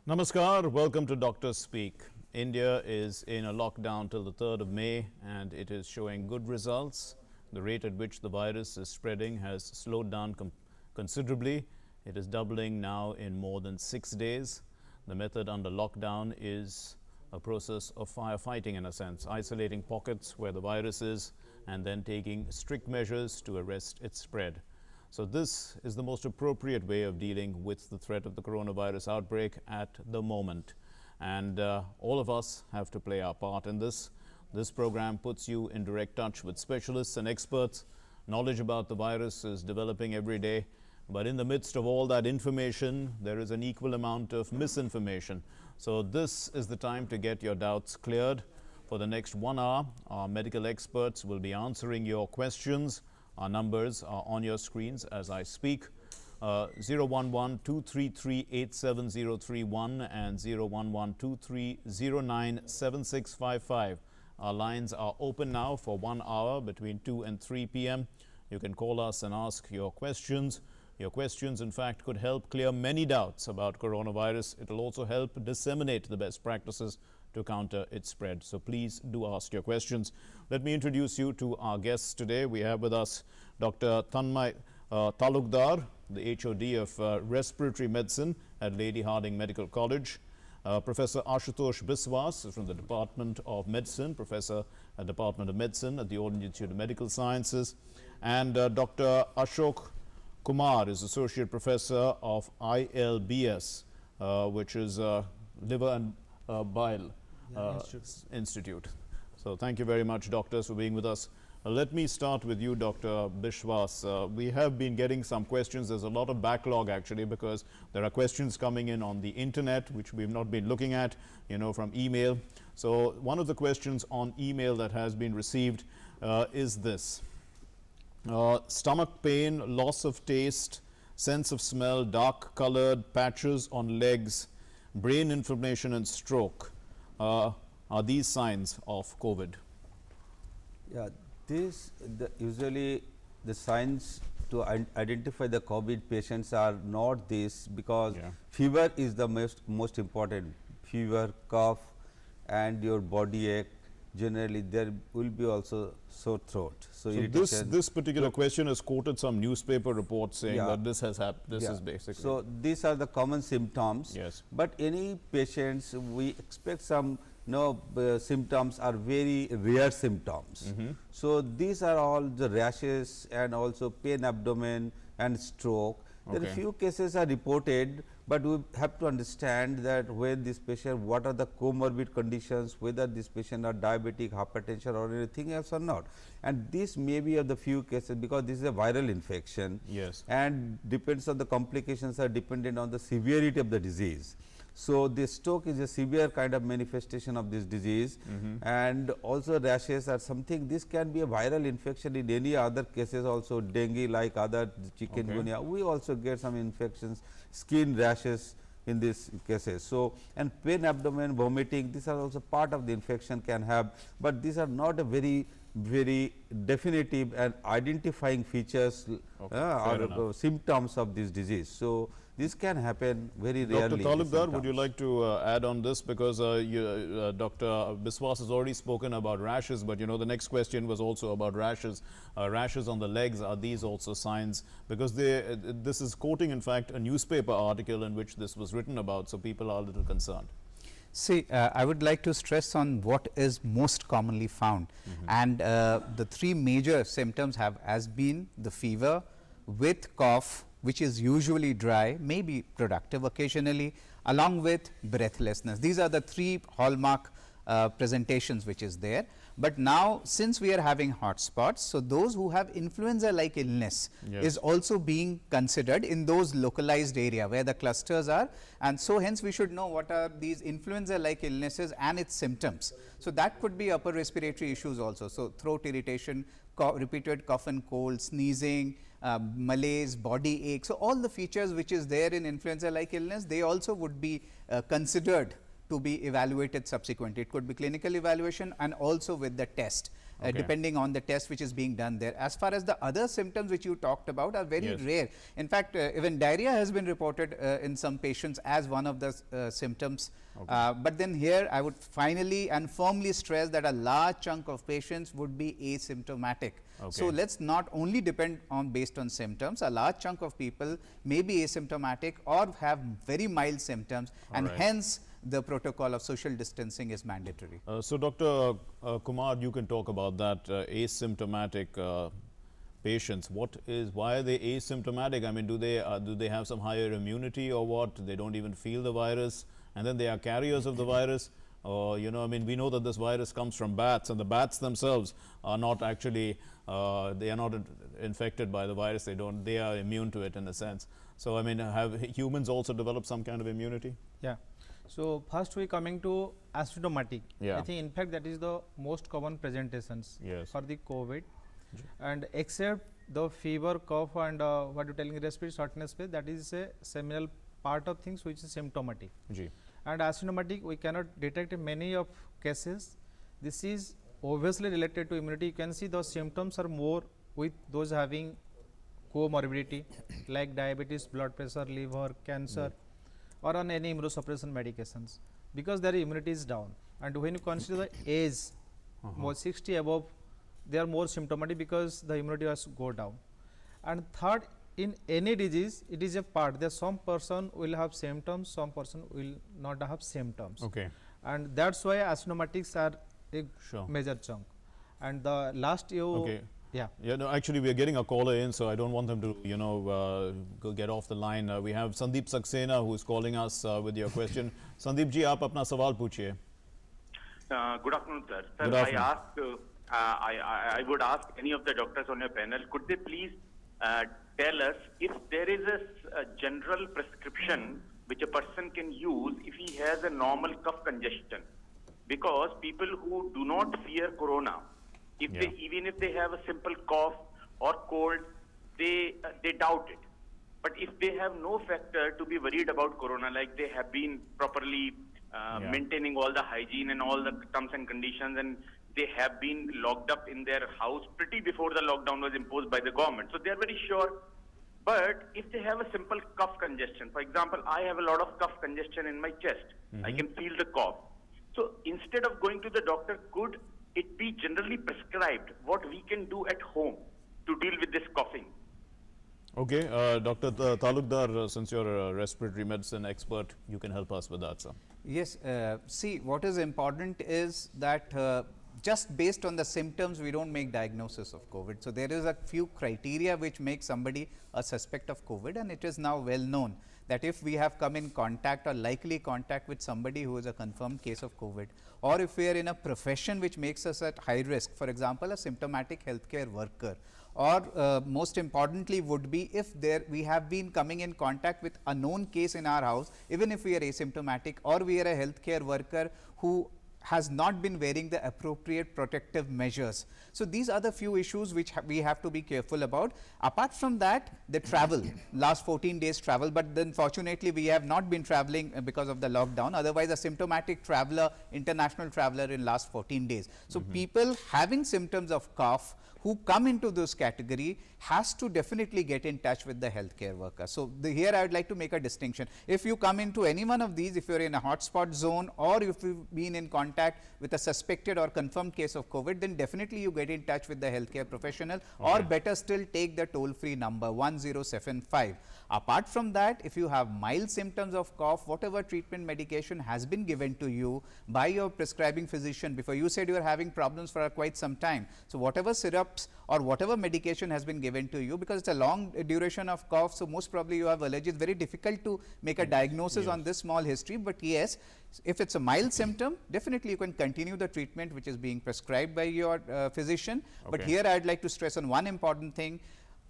Namaskar, welcome to Doctor Speak. India is in a lockdown till the 3rd of May and it is showing good results. The rate at which the virus is spreading has slowed down considerably. It is doubling now in more than 6 days. The method under lockdown is a process of firefighting in a sense, isolating pockets where the virus is and then taking strict measures to arrest its spread. So this is the most appropriate way of dealing with the threat of the coronavirus outbreak at the moment. And all of us have to play our part in this. This program puts you in direct touch with specialists and experts. Knowledge about the virus is developing every day. But in the midst of all that information, there is an equal amount of misinformation. So this is the time to get your doubts cleared. For the next 1 hour, our medical experts will be answering your questions. Our numbers are on your screens as I speak. 011-233-87031 and 011-2309-7655. Our lines are open now for 1 hour between 2 and 3 p.m. You can call us and ask your questions. Your questions, in fact, could help clear many doubts about coronavirus. It will also help disseminate the best practices to counter its spread. So please do ask your questions. Let me introduce you to our guests today. We have with us Dr. Tanmay Talukdar, the HOD of Respiratory Medicine at Lady Hardinge Medical College. Professor Ashutosh Biswas from the Department of Medicine, Professor at Department of Medicine at the All India Institute of Medical Sciences. And Dr. Ashok Kumar is Associate Professor of ILBS, which is Liver and Bile Institute. So thank you very much, doctors, for being with us. Let me start with you, Dr. Biswas. We have been getting some questions. There's a lot of backlog actually because there are questions coming in on the internet which we've not been looking at, from email. So one of the questions on email that has been received is this. Stomach pain, loss of taste, sense of smell, dark colored patches on legs, brain inflammation and stroke. Are these signs of COVID? Yeah, usually the signs to identify the COVID patients are not this because fever is the most important. Fever, cough and your body ache. Generally there will be also sore throat. So this particular question has quoted some newspaper reports saying that this has happened. This is basically. So these are the common symptoms. Yes. But any patients we expect some symptoms are very rare symptoms. So these are all the rashes and also pain abdomen and stroke. There are few cases are reported, but we have to understand that when this patient, what are the comorbid conditions, whether this patient are diabetic, hypertension or anything else or not. And this may be of the few cases because this is a viral infection. Yes. And depends on the complications are dependent on the severity of the disease. So the stroke is a severe kind of manifestation of this disease and also rashes are something. This can be a viral infection in any other cases also, dengue like other chikungunya. We also get some infections, skin rashes in these cases. So and pain abdomen, vomiting, these are also part of the infection can have, but these are not a very definitive and identifying features or symptoms of this disease. So this can happen very rarely. Dr. Talukdar, would you like to add on this because Dr. Biswas has already spoken about rashes, but the next question was also about rashes. Rashes on the legs, are these also signs? Because this is quoting in fact a newspaper article in which this was written about, so people are a little concerned. See, I would like to stress on what is most commonly found and the three major symptoms has been the fever with cough, which is usually dry, may be productive occasionally, along with breathlessness. These are the three hallmark presentations which is there. But now since we are having hotspots, so those who have influenza like illness is also being considered in those localized area where the clusters are, and so hence we should know what are these influenza like illnesses and its symptoms. So that could be upper respiratory issues also. So throat irritation, repeated cough and cold, sneezing, malaise, body ache. So all the features which is there in influenza like illness, they also would be considered to be evaluated subsequently. It could be clinical evaluation and also with the test. Okay. depending on the test which is being done there. As far as the other symptoms which you talked about are very Yes. rare. In fact, even diarrhea has been reported in some patients as one of the symptoms. But then here I would finally and firmly stress that a large chunk of patients would be asymptomatic. So Okay. let's not only depend on based on symptoms, a large chunk of people may be asymptomatic or have very mild symptoms, and right. hence the protocol of social distancing is mandatory. So, Dr. Kumar, you can talk about that asymptomatic patients. Why are they asymptomatic? I mean, do they have some higher immunity or what? They don't even feel the virus, and then they are carriers of the virus. Or, you know, I mean, we know that this virus comes from bats, and the bats themselves are not actually, they are not infected by the virus. They are immune to it in a sense. So, I mean, have humans also developed some kind of immunity? Yeah. So first we coming to asymptomatic. Yeah. I think in fact that is the most common presentations Yes. for the COVID, and except the fever, cough, and what you telling respiratory shortness, that is a seminal part of things which is symptomatic. Ji. And asymptomatic we cannot detect in many of cases. This is obviously related to immunity. You can see those symptoms are more with those having comorbidity like diabetes, blood pressure, liver, cancer, or on any immunosuppression medications, because their immunity is down. And when you consider the age, more 60 above, they are more symptomatic because the immunity has go down. And third, in any disease, it is a part. There some person will have symptoms, some person will not have symptoms. Okay. And that's why asymptomatics are a Sure. major chunk. And the last you, Okay. yeah. Yeah, no, actually, we are getting a caller in, so I don't want them to, you know, go get off the line. We have Sandeep Saxena who is calling us with your question. Sandeep ji, aap apna sawal puchiye. Good afternoon, sir. Sir, Good afternoon. I would ask any of the doctors on your panel, could they please tell us if there is a general prescription which a person can use if he has a normal cough congestion? Because people who do not fear corona, if Yeah. they even if they have a simple cough or cold, they doubt it. But if they have no factor to be worried about corona, like they have been properly maintaining all the hygiene and all the terms and conditions, and they have been locked up in their house pretty before the lockdown was imposed by the government, so they are very sure. But if they have a simple cough congestion, for example, I have a lot of cough congestion in my chest, I can feel the cough. So instead of going to the doctor, could it be generally prescribed what we can do at home to deal with this coughing? Okay, Dr. Talukdar, since you're a respiratory medicine expert, you can help us with that, sir. Yes, see, what is important is that just based on the symptoms, we don't make diagnosis of COVID. So there is a few criteria which make somebody a suspect of COVID, and it is now well known that if we have come in contact or likely contact with somebody who is a confirmed case of COVID, or if we are in a profession which makes us at high risk, for example, a symptomatic healthcare worker, or most importantly would be if we have been coming in contact with a known case in our house, even if we are asymptomatic, or we are a healthcare worker who has not been wearing the appropriate protective measures. So these are the few issues which we have to be careful about. Apart from that, the travel, last 14 days travel, but then fortunately we have not been traveling because of the lockdown. Otherwise, a symptomatic traveler, international traveler in last 14 days. So people having symptoms of cough who come into this category has to definitely get in touch with the healthcare worker. So here I would like to make a distinction. If you come into any one of these, if you are in a hotspot zone, or if you've been in contact with a suspected or confirmed case of COVID, then definitely you get in touch with the healthcare professional, or better still take the toll-free number 1075. Apart from that, if you have mild symptoms of cough, whatever treatment medication has been given to you by your prescribing physician, before you said you are having problems for quite some time. So whatever syrups or whatever medication has been given to you, because it's a long duration of cough, so most probably you have allergy. It's very difficult to make a diagnosis on this small history, but yes, if it's a mild symptom, definitely you can continue the treatment which is being prescribed by your physician. But here I'd like to stress on one important thing.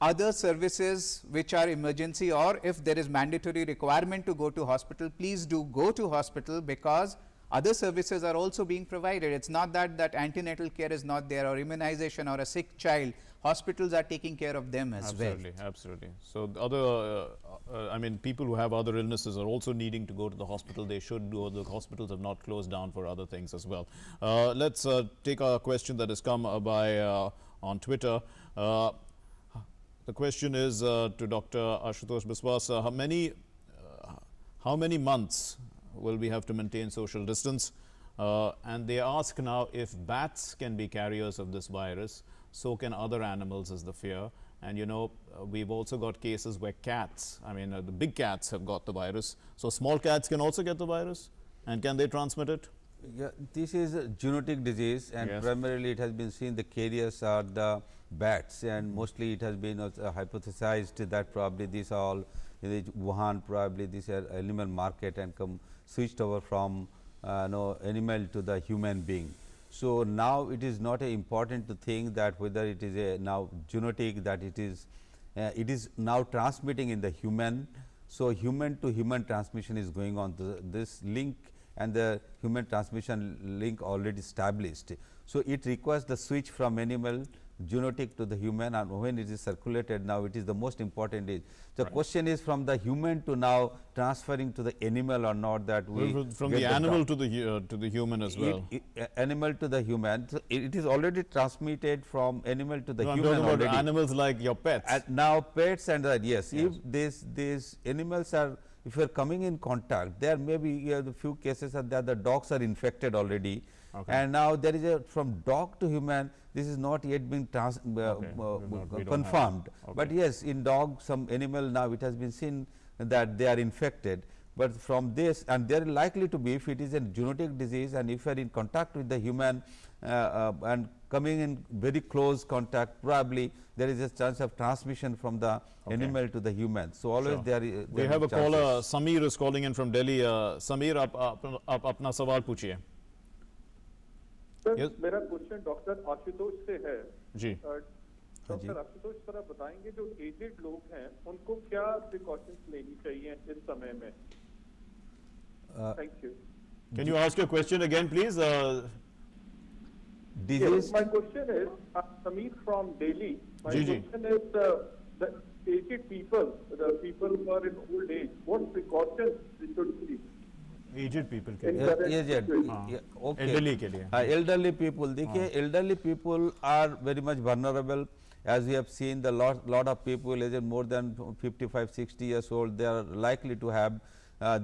Other services which are emergency, or if there is mandatory requirement to go to hospital, please do go to hospital, because other services are also being provided. It's not that that antenatal care is not there, or immunization, or a sick child. Hospitals are taking care of them as Absolutely, absolutely. So the other, I mean, people who have other illnesses are also needing to go to the hospital. They should go. The hospitals have not closed down for other things as well. Let's take a question that has come by on Twitter. The question is to Dr. Ashutosh Biswas. How many months will we have to maintain social distance? And they ask now if bats can be carriers of this virus, so can other animals, is the fear. And you know, we've also got cases where cats, I mean, the big cats have got the virus. So small cats can also get the virus, and can they transmit it? Yeah, this is a zoonotic disease, and Yes. primarily it has been seen the carriers are the bats, and mostly it has been hypothesized that probably these are all in the Wuhan, probably these are animal market and come switched over from no animal to the human being. So now it is not important to think that whether it is a now zoonotic, that it is now transmitting in the human. So human to human transmission is going on. This link and the human transmission link already established. So it requires the switch from animal zoonotic to the human, and when it is circulated, now it is the most important is. The question is from the human to now transferring to the animal or not, that we Well, from get the animal dog. to the human as well. Animal to the human. So it is already transmitted from animal to the No, I'm human talking about already. animals like your pets. And now pets and yes, if these animals are, if you are coming in contact, there may be the few cases are that the dogs are infected already, Okay. and now there is a from dog to human. This is not yet been we don't have confirmed, it. but Okay. yes, in dog, some animal now it has been seen that they are infected. But from this, and they are likely to be, if it is a zoonotic disease, and if you are in contact with the human and coming in very close contact, probably there is a chance of transmission from the animal to the human. So always Sure. there is. We have a caller. Sameer is calling in from Delhi. Sameer, आप अपना सवाल पूछिए. Sir Yes. मेरा question doctor Ashutosh से है। जी. Doctor Ashutosh sir, आप बताएंगे जो एजेड लोग हैं उनको क्या प्रिकॉशंस लेनी चाहिए इस समय में? Thank you. Can you ask your question again, please? disease. My question is, Sameer from Delhi. My Ji, ji. question is, the aged people, the people who are in old age, what precautions they should take? Aged people In Yeah, current yes, yes, situation? yeah, okay. Elderly के लिए. Elderly people, देखिए elderly people are very much vulnerable. As we have seen, the lot of people aged more than 55, 60 years old, they are likely to have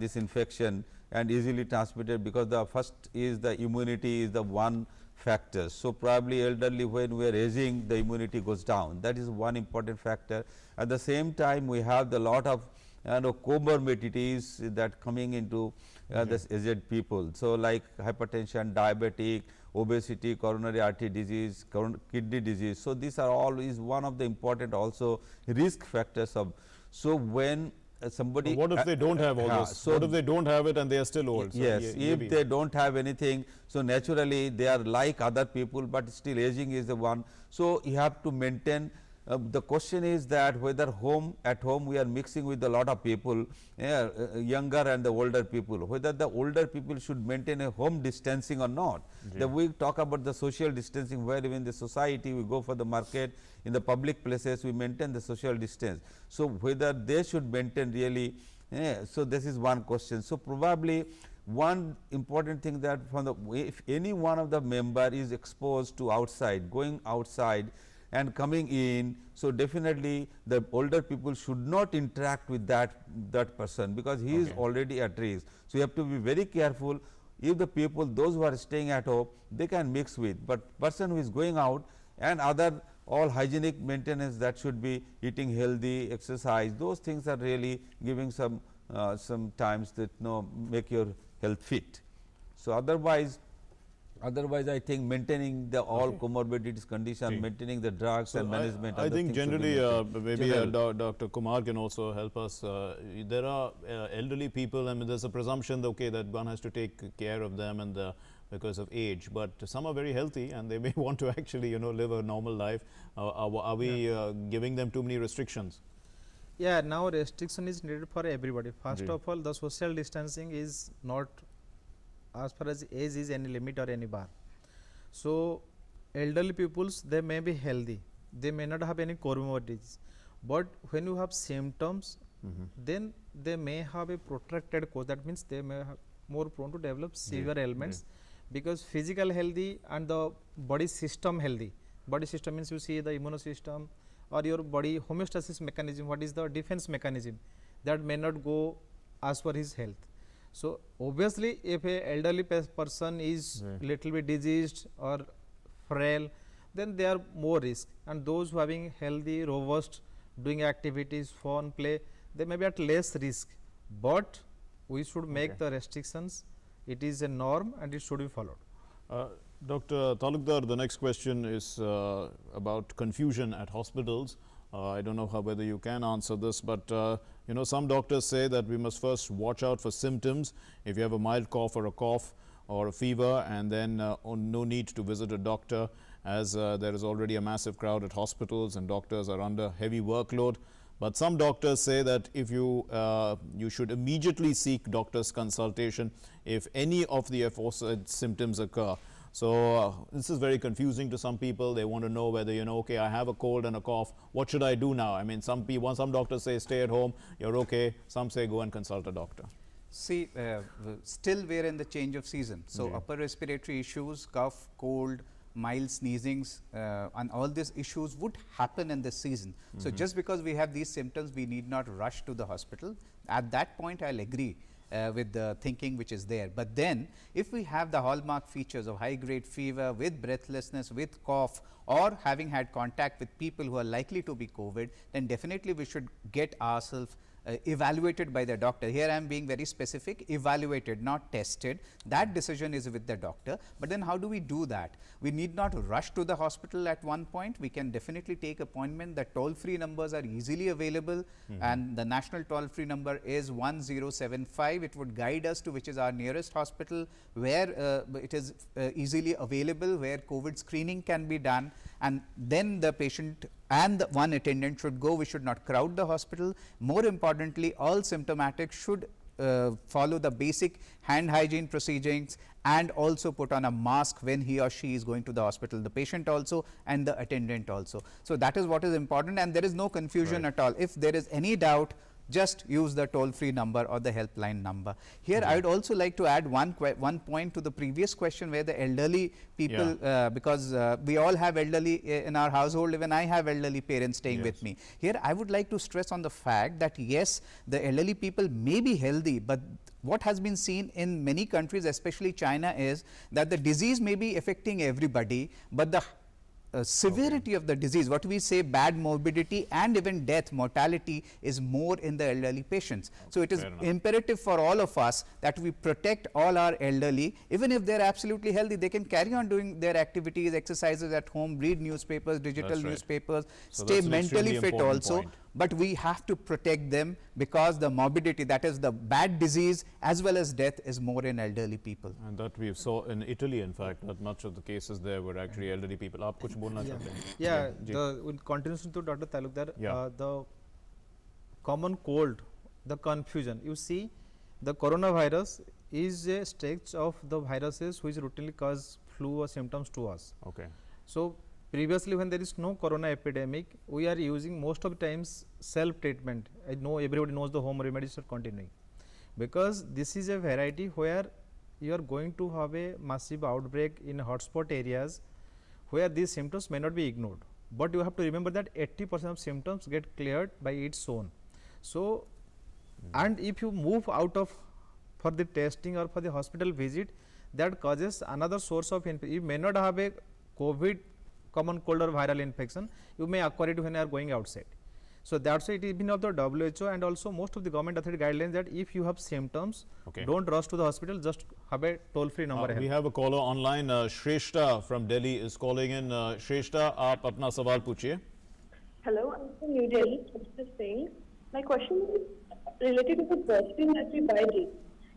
this infection and easily transmitted, because the first is the immunity is the one factor. So probably elderly, when we are aging, the immunity goes down. That is one important factor. At the same time, we have the lot of comorbidities that coming into this aged people. So like hypertension, diabetic, obesity, coronary artery disease, kidney disease. So these are all is one of the important also risk factors of. So when somebody, What if they don't have all yeah, this? so What if they don't have it and they are still old? So yes, ye if bhi- they don't have anything, so naturally they are like other people, but still aging is the one. So you have to maintain. The question is that whether at home we are mixing with a lot of people, younger and the older people, whether the older people should maintain a home distancing or not. Then we talk about the social distancing, where even the society we go for the market, in the public places we maintain the social distance. So whether they should maintain really, so this is one question. So probably one important thing that from the, if any one of the member is exposed to outside, going outside and coming in, so definitely the older people should not interact with that person, because he is already at risk. So you have to be very careful. If the people, those who are staying at home, they can mix with, but person who is going out and other all hygienic maintenance, that should be eating healthy, exercise, those things are really giving some times that make your health fit. So otherwise I think maintaining the all comorbidities condition, maintaining the drugs and management. I other think things should be generally, maintained. maybe General. Dr. Kumar can also help us. There are elderly people, I mean, there's a presumption that, okay, that one has to take care of them and because of age, but some are very healthy and they may want to actually, live a normal life. Are we giving them too many restrictions? Yeah, now restriction is needed for everybody. First Ji. of all, the social distancing is not as far as age is any limit or any bar. So elderly peoples, they may be healthy, they may not have any comorbidities, but when you have symptoms, then they may have a protracted course. That means they may have more prone to develop severe ailments, because physical healthy and the body system healthy. Body system means you see the immune system or your body homeostasis mechanism, what is the defense mechanism, that may not go as per his health. So obviously if a elderly person is little bit diseased or frail, then they are more risk, and those who having healthy, robust, doing activities, fun, play, they may be at less risk, but we should make the restrictions. It is a norm and it should be followed. Dr. Talukdar, the next question is about confusion at hospitals. I don't know whether you can answer this, but you know, some doctors say that we must first watch out for symptoms. If you have a mild cough or a fever, and then no need to visit a doctor, as there is already a massive crowd at hospitals and doctors are under heavy workload. But some doctors say that if you should immediately seek doctor's consultation if any of the aforesaid symptoms occur. So this is very confusing to some people. They want to know whether, you know, okay, I have a cold and a cough, what should I do now? I mean, some doctors say stay at home, you're okay. Some say go and consult a doctor. See, still we're in the change of season. So upper respiratory issues, cough, cold, mild sneezings, and all these issues would happen in this season. So just because we have these symptoms, we need not rush to the hospital. At that point, I'll agree with the thinking which is there. But then if we have the hallmark features of high grade fever with breathlessness, with cough, or having had contact with people who are likely to be COVID, then definitely we should get ourselves evaluated by the doctor. Here I am being very specific, evaluated, not tested. That decision is with the doctor. But then how do we do that? We need not rush to the hospital at one point. We can definitely take appointment. The toll-free numbers are easily available, and the national toll-free number is 1075. It would guide us to which is our nearest hospital, where it is easily available, where COVID screening can be done, and then the patient and the one attendant should go. We should not crowd the hospital. More importantly, all symptomatics should follow the basic hand hygiene procedures and also put on a mask when he or she is going to the hospital, the patient also and the attendant also. So that is what is important, and there is no confusion at all. If there is any doubt, just use the toll-free number or the helpline number. Here I would also like to add one point to the previous question, where the elderly people, because we all have elderly in our household. Even I have elderly parents staying with me. Here I would like to stress on the fact that yes, the elderly people may be healthy, but what has been seen in many countries, especially China, is that the disease may be affecting everybody, but the severity of the disease, what we say bad morbidity and even death, mortality, is more in the elderly patients. So it is imperative for all of us that we protect all our elderly. Even if they are absolutely healthy, they can carry on doing their activities, exercises at home, read newspapers, digital newspapers, So stay mentally fit also. Point. But we have to protect them, because the morbidity, that is the bad disease as well as death, is more in elderly people. And that we saw in Italy, in fact, that much of the cases there were actually elderly people. आप कुछ बोलना चाहते हैं? Yeah, ji. in continuation to Dr. Talukdar, Yeah. the common cold, the confusion, you see, the coronavirus is a stage of the viruses which routinely cause flu or symptoms to us. Okay. So previously, when there is no corona epidemic, we are using most of the times self treatment. I know everybody knows the home remedies are continuing, because this is a variety where you are going to have a massive outbreak in hotspot areas where these symptoms may not be ignored. But you have to remember that 80% of symptoms get cleared by its own. So, and if you move out of for the testing or for the hospital visit, that causes another source of infection. You may not have a COVID, common cold or viral infection, you may acquire it when you are going outside. So that's why it is been of the WHO and also most of the government authority guidelines that if you have symptoms, don't rush to the hospital, just have a toll-free number. We have a caller online. Shrestha from Delhi is calling in. Shrestha, आप अपना सवाल पूछिए. Hello, I'm from New Delhi. Just saying, my question is related to the dustbin that we buy daily.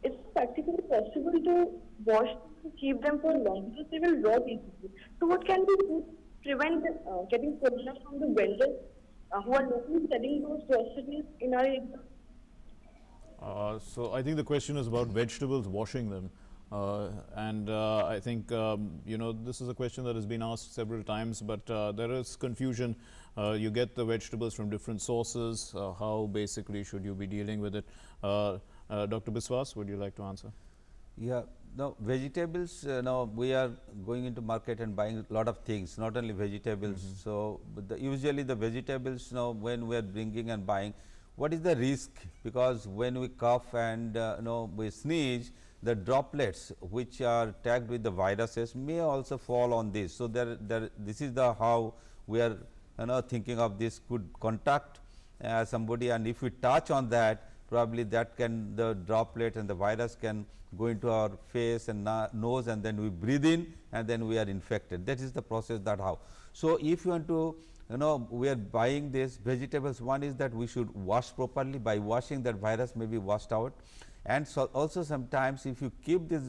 Is it practically possible to wash to keep them for long, because they will rot easily? So what can we do to prevent getting corona from the vendors who are locally selling those groceries in our area? So I think the question is about vegetables, washing them. I think this is a question that has been asked several times, but there is confusion. You get the vegetables from different sources. How basically should you be dealing with it? Dr. Biswas, would you like to answer? Yeah, now vegetables, now we are going into market and buying a lot of things, not only vegetables. So, but usually the vegetables now when we are bringing and buying, what is the risk? Because when we cough and we sneeze, the droplets which are tagged with the viruses may also fall on this. So, this is the how we are thinking of this could contact somebody, and if we touch on that, probably that can the droplet and the virus can go into our face and nose, and then we breathe in and then we are infected. That is the process that how. So, if you want to we are buying these vegetables, one is that we should wash properly. By washing, that virus may be washed out, and so also sometimes if you keep this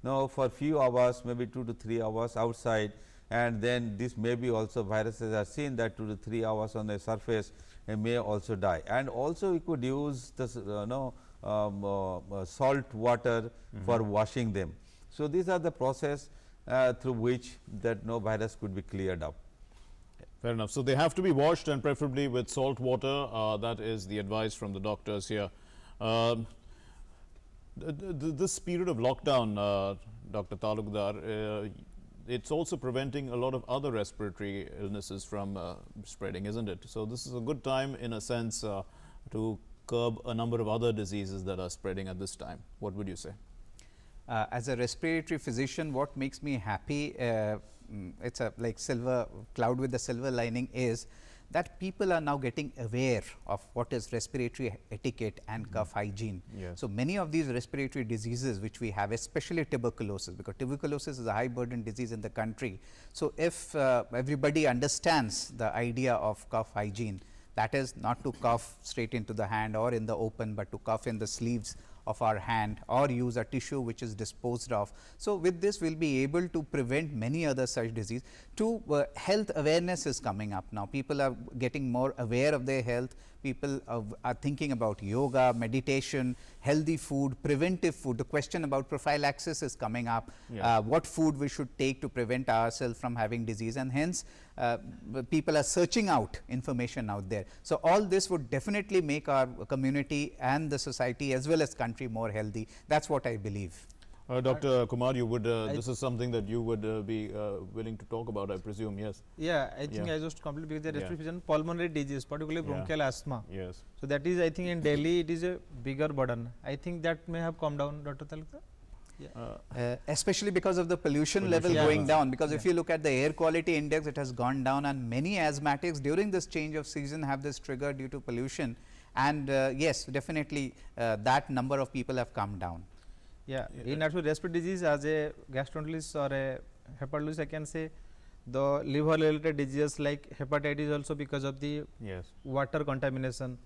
for few hours, maybe 2 to 3 hours outside, and then this may be also viruses are seen that 2 to 3 hours on the surface and may also die. And also we could use this salt water for washing them. So, these are the process through which that virus could be cleared up. Fair enough. So, they have to be washed and preferably with salt water. That is the advice from the doctors here. This period of lockdown, Dr. Talukdar, it's also preventing a lot of other respiratory illnesses from spreading, isn't it? So, this is a good time in a sense to curb a number of other diseases that are spreading at this time. What would you say? As a respiratory physician, what makes me happy, it's a like silver cloud with the silver lining, is that people are now getting aware of what is respiratory etiquette and cough hygiene. Yes. So, many of these respiratory diseases which we have, especially tuberculosis, because tuberculosis is a high burden disease in the country. So, if everybody understands the idea of cough hygiene, that is not to cough straight into the hand or in the open, but to cough in the sleeves of our hand or use a tissue which is disposed of. So, with this we will be able to prevent many other such disease. Health awareness is coming up now. People are getting more aware of their health. People are thinking about yoga, meditation, healthy food, preventive food. The question about prophylaxis is coming up. Yeah. What food we should take to prevent ourselves from having disease, and hence people are searching out information out there. So, all this would definitely make our community and the society as well as country more healthy. That is what I believe. Dr. Kumar, you would this is something that you would be willing to talk about, I presume. Yes. Yeah, I think Yeah. I just complete because the Yeah. respiratory pulmonary disease, particularly Yeah. bronchial asthma. Yes. So, that is, I think in Delhi it is a bigger burden. I think that may have come down, Dr. Talukdar. Especially because of the pollution level Yeah. going down, because if you look at the air quality index, it has gone down, and many asthmatics during this change of season have this trigger due to pollution, and yes, definitely that number of people have come down. Yeah, in actual respiratory disease, as a gastroenterologist or a hepatologist, I can say the liver related diseases like hepatitis also because of the Yes. water contamination.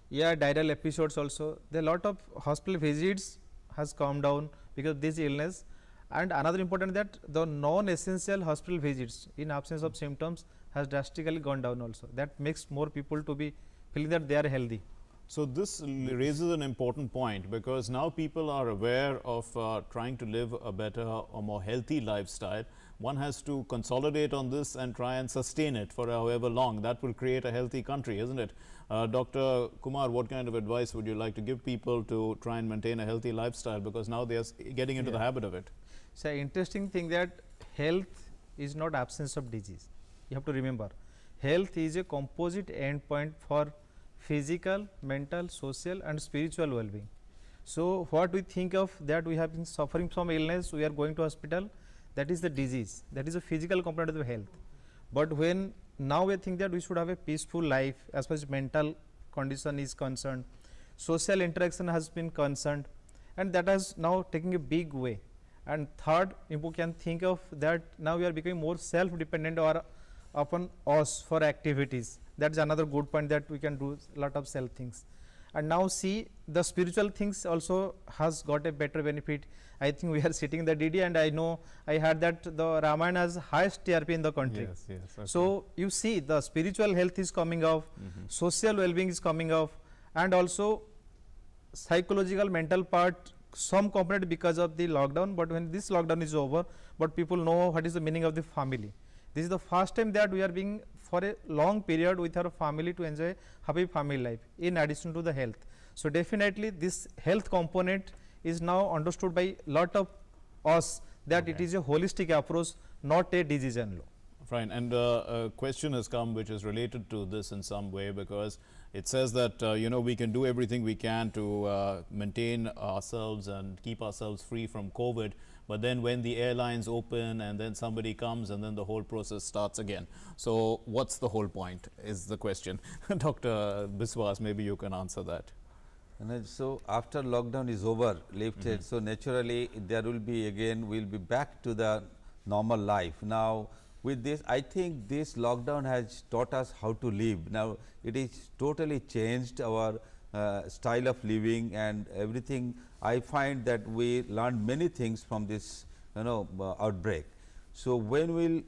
Yeah, diarrheal episodes also. There are lot of hospital visits has come down because of this illness. And another important that the non-essential hospital visits in absence of symptoms has drastically gone down also. That makes more people to be feeling that they are healthy. So, this raises an important point, because now people are aware of trying to live a better or more healthy lifestyle. One has to consolidate on this and try and sustain it for however long. That will create a healthy country, isn't it? Dr. Kumar, what kind of advice would you like to give people to try and maintain a healthy lifestyle, because now they are getting into the habit of it? So, interesting thing that health is not absence of disease. You have to remember, health is a composite endpoint for physical, mental, social and spiritual well-being. So, what we think of that we have been suffering from illness, we are going to hospital, that is the disease, that is a physical component of the health. But when now we think that we should have a peaceful life as far as mental condition is concerned, social interaction has been concerned, and that has now taken a big way. And third, you can think of that now we are becoming more self-dependent or upon us for activities. That is another good point, that we can do a lot of self things. And now see the spiritual things also has got a better benefit. I think we are sitting in the DD, and I know I heard that the Ramayana has highest TRP in the country. Yes, yes. Okay. So, you see the spiritual health is coming off, social well-being is coming off, and also psychological mental part some component because of the lockdown, but when this lockdown is over, but people know what is the meaning of the family. This is the first time that we are being for a long period with our family to enjoy happy family life in addition to the health. So definitely this health component is now understood by lot of us that it is a holistic approach, not a disease and law. Fine. And a question has come which is related to this in some way, because it says that you know, we can do everything we can to maintain ourselves and keep ourselves free from COVID, but then when the airlines open and then somebody comes and then the whole process starts again. So what's the whole point is the question. Dr. Biswas, maybe you can answer that. And then so after lockdown is over, lifted, so naturally there will be again, we'll be back to the normal life. Now with this, I think this lockdown has taught us how to live. Now it is totally changed our style of living and everything. I find that we learned many things from this, you know, outbreak. So when we'll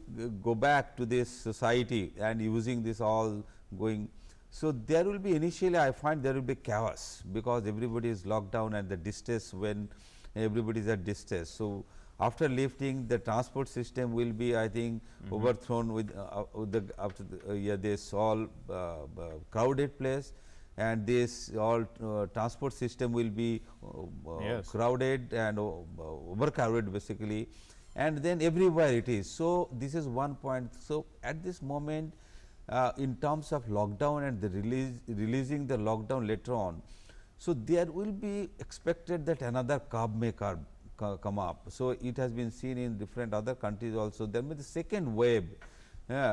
go back to this society and using this all going, so there will be initially I find there will be chaos, because everybody is locked down at the distress, when everybody is at distress. So after lifting, the transport system will be, I think, overthrown with the after the, yeah, this all crowded place, and this all transport system will be Yes. crowded and overcrowded basically, and then everywhere it is. So this is one point. So at this moment, in terms of lockdown and the releasing the lockdown later on, so there will be expected that another curve may come up. So it has been seen in different other countries also. There may be the second wave,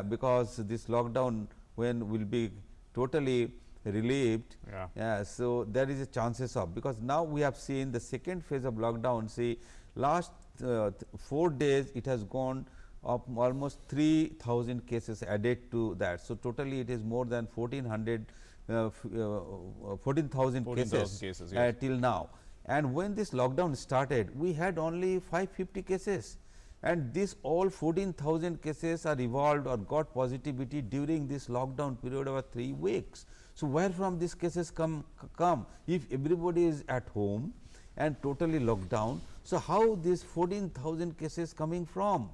because this lockdown when will be totally relieved. So there is a chances of, because now we have seen the second phase of lockdown. See, last 4 days it has gone up almost 3,000 cases added to that. So totally it is more than 14,000 cases yes. till now. And when this lockdown started, we had only 550 cases, and this all 14,000 cases are evolved or got positivity during this lockdown period of 3 weeks. So where from these cases come if everybody is at home and totally locked down? So how these 14,000 cases coming from?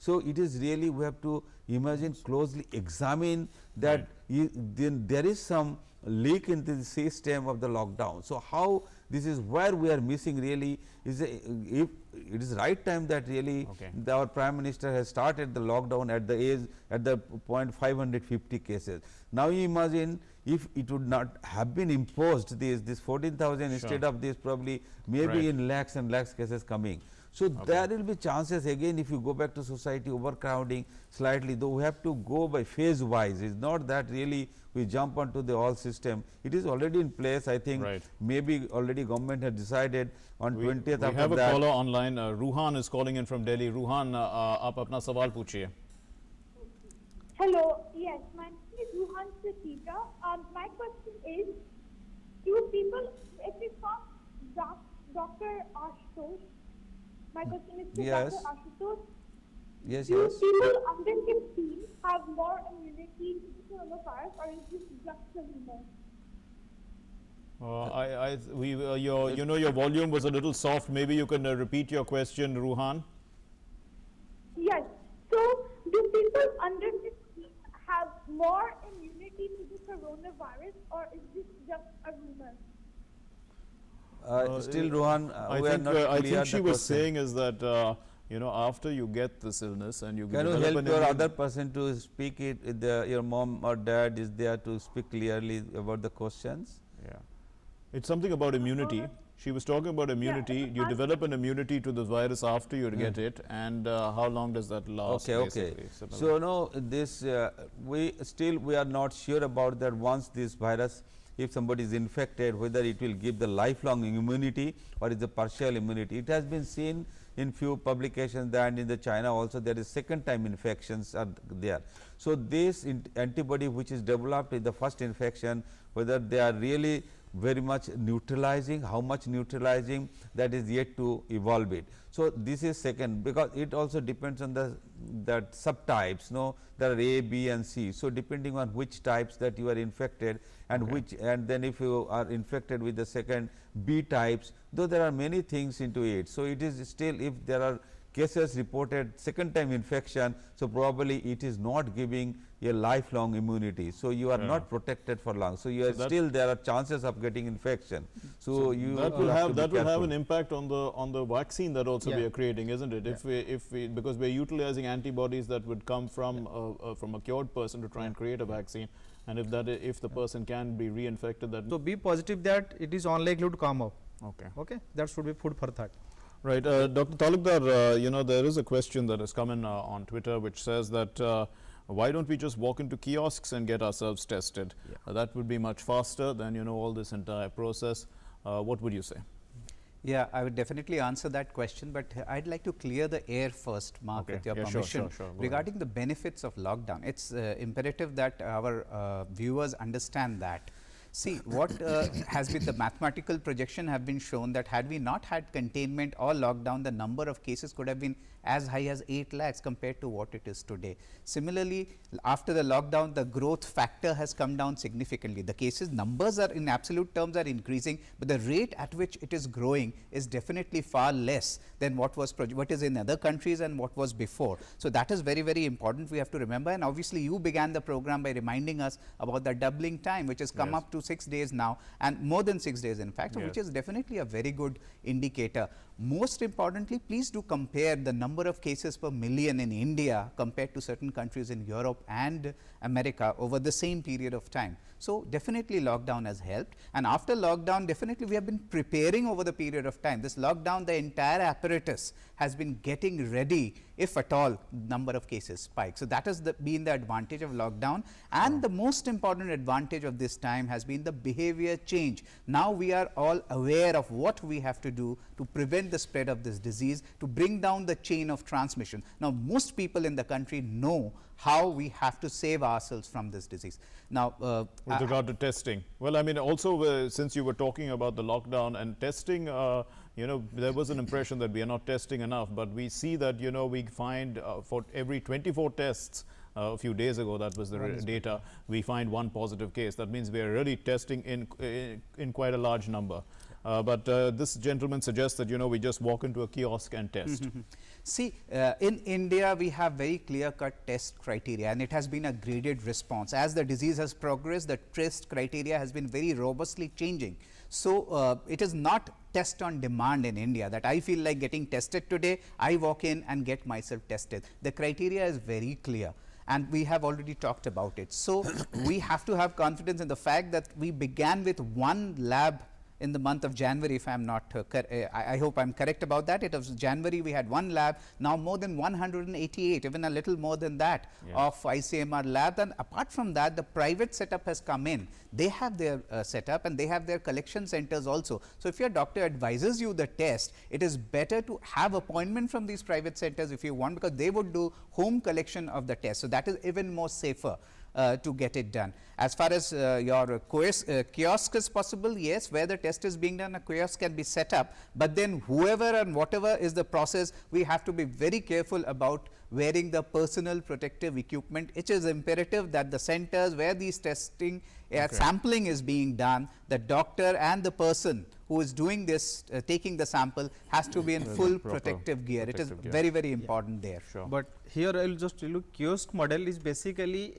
So it is really, we have to imagine, closely examine that then there is some leak in the system of the lockdown. So how this is where we are missing really is if it is right time that really our Prime Minister has started the lockdown at the age at the point 550 cases. Now you imagine if it would not have been imposed this 14,000 instead of this, probably maybe in lakhs and lakhs cases coming. So there will be chances again, if you go back to society, overcrowding slightly, though we have to go by phase wise. It's not that really we jump onto the all system. It is already in place. I think maybe already government has decided on 20th we after have a that. caller online. Ruhan is calling in from Delhi. Ruhan, आप अपना सवाल पूछिए. Hello, yes, my name is Ruhan Satika. My question is, do people, if we saw Dr. Ashutosh, my question is to Yes. Dr. Ashutosh, Yes, do yes. people under 15 have more immunity to coronavirus, or is this just a rumor? You know, your volume was a little soft. Maybe you can repeat your question, Ruhan. Yes, so do people under 15 have more immunity to the coronavirus, or is this just a rumor? Still, Rohan, we are not clear. I think she the was question. saying is that you know, after you get this illness and you Can you develop help an your immune- other person to speak it? Your mom or dad is there to speak clearly about the questions. Yeah, it's something about immunity. She was talking about immunity. You develop an immunity to the virus after you get it, and how long does that last? Okay. basically? So no, this we are not sure about that. Once this virus, if somebody is infected, whether it will give the lifelong immunity or is a partial immunity. It has been seen in few publications that in the China also there is second time infections are there. So this antibody which is developed in the first infection, whether they are really very much neutralizing, how much neutralizing, that is yet to evolve it. So, this is second, because it also depends on the that subtypes, no, there are A, B and C. So, depending on which types that you are infected and which, and then if you are infected with the second B types, though there are many things into it. So, it is still, if there are cases reported second time infection, so probably it is not giving a lifelong immunity. So, you are not protected for long. So, you are still, there are chances of getting infection. So, you that will have to be have careful. an impact on the vaccine that also we are creating, isn't it? If we because we are utilizing antibodies that would come from a cured person to try and create a vaccine, and if the person can be reinfected, that So be positive that it is unlikely to come up. okay. Okay, that should be food for thought. Right, Dr. Talukdar, you know, there is a question that has come in on Twitter which says that why don't we just walk into kiosks and get ourselves tested? That would be much faster than, you know, all this entire process. What would you say? Yeah, I would definitely answer that question, but I'd like to clear the air first, Mark, with your permission. Sure. Go Regarding the benefits of lockdown, it's imperative that our viewers understand that. See, what has been the mathematical projection have been shown that had we not had containment or lockdown, the number of cases could have been as high as 8 lakhs compared to what it is today. Similarly, after the lockdown, the growth factor has come down significantly. The cases numbers are in absolute terms are increasing, but the rate at which it is growing is definitely far less than what is in other countries and what was before. So that is very, very important. We have to remember, and obviously you began the program by reminding us about the doubling time, which has come up to 6 days now, and more than 6 days in fact, which is definitely a very good indicator. Most importantly, please do compare the number of cases per million in India compared to certain countries in Europe and America over the same period of time. So definitely lockdown has helped, and after lockdown definitely we have been preparing over the period of time. This lockdown, the entire apparatus has been getting ready if at all number of cases spike. So that has been the advantage of lockdown, and the most important advantage of this time has been the behavior change. Now we are all aware of what we have to do to prevent the spread of this disease, to bring down the chain of transmission. Now most people in the country know how we have to save ourselves from this disease. Now, with regard to testing, well, I mean, also since you were talking about the lockdown and testing, you know, there was an impression that we are not testing enough, but we see that, you know, we find for every 24 tests, a few days ago, that was the data, we find one positive case. That means we are really testing in quite a large number. But this gentleman suggests that, you know, we just walk into a kiosk and test. See, in India, we have very clear-cut test criteria, and it has been a graded response. As the disease has progressed, the test criteria has been very robustly changing. So, it is not test on demand in India, that I feel like getting tested today, I walk in and get myself tested. The criteria is very clear, and we have already talked about it. So, we have to have confidence in the fact that we began with one lab in the month of January, if I am not, I hope I am correct about that. It was January, we had one lab, now more than 188, even a little more than that of ICMR labs. And apart from that, the private setup has come in. They have their setup, and they have their collection centers also. So if your doctor advises you the test, it is better to have appointment from these private centers if you want, because they would do home collection of the test. So that is even more safer to get it done. As far as your kiosk is possible, yes, where the test is being done, a kiosk can be set up, but then whoever and whatever is the process, we have to be very careful about wearing the personal protective equipment. It is imperative that the centers where these testing sampling is being done, the doctor and the person who is doing this, taking the sample, has to be in full protective gear. It is very, very important there. But here I will just tell you, kiosk model is basically